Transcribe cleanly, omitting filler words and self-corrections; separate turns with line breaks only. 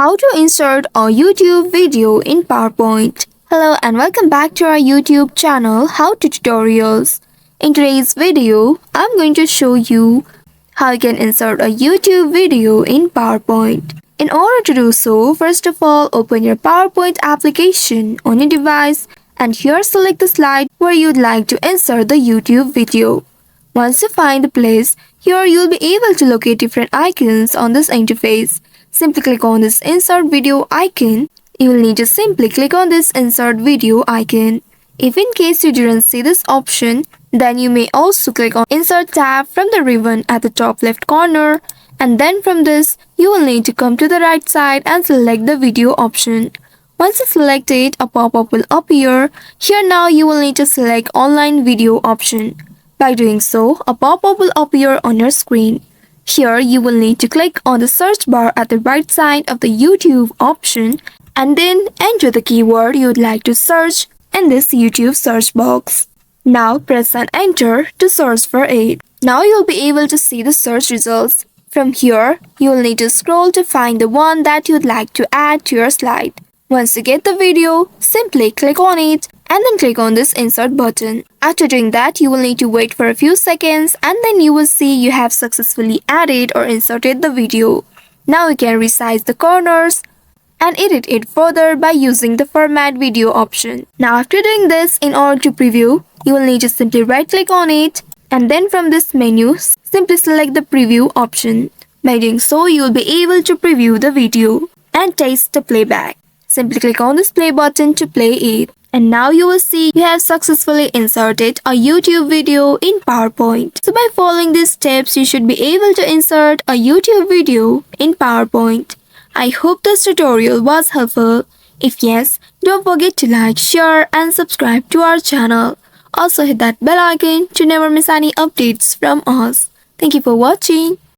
How to insert a YouTube video in PowerPoint. Hello and welcome back to our YouTube channel How to Tutorials. In today's video, I'm going to show you how you can insert a YouTube video in PowerPoint. In order to do so, first of all, open your PowerPoint application on your device and here select the slide where you'd like to insert the YouTube video. Once you find the place, here you'll be able to locate different icons on this interface. Simply click on this insert video icon. You will need to simply click on this insert video icon. If in case you didn't see this option, then you may also click on insert tab from the ribbon at the top left corner, and then from this you will need to come to the right side and select the video option. Once you select it, a pop-up will appear. Here now you will need to select online video option. By doing so, a pop-up will appear on your screen. Here you will need to click on the search bar at the right side of the YouTube option and then enter the keyword you would like to search in this YouTube search box. Now press and enter to search for it. Now you'll be able to see the search results. From here, you will need to scroll to find the one that you'd like to add to your slide. Once you get the video, simply click on it and then click on this insert button. After doing that, you will need to wait for a few seconds and then you will see you have successfully added or inserted the video. Now you can resize the corners and edit it further by using the format video option. Now after doing this, in order to preview, you will need to simply right click on it and then from this menu, simply select the preview option. By doing so, you will be able to preview the video and taste the playback. Simply click on this play button to play it. And now you will see you have successfully inserted a YouTube video in PowerPoint. So by following these steps, you should be able to insert a YouTube video in PowerPoint. I hope this tutorial was helpful. If yes, don't forget to like, share and subscribe to our channel. Also hit that bell icon to never miss any updates from us. Thank you for watching.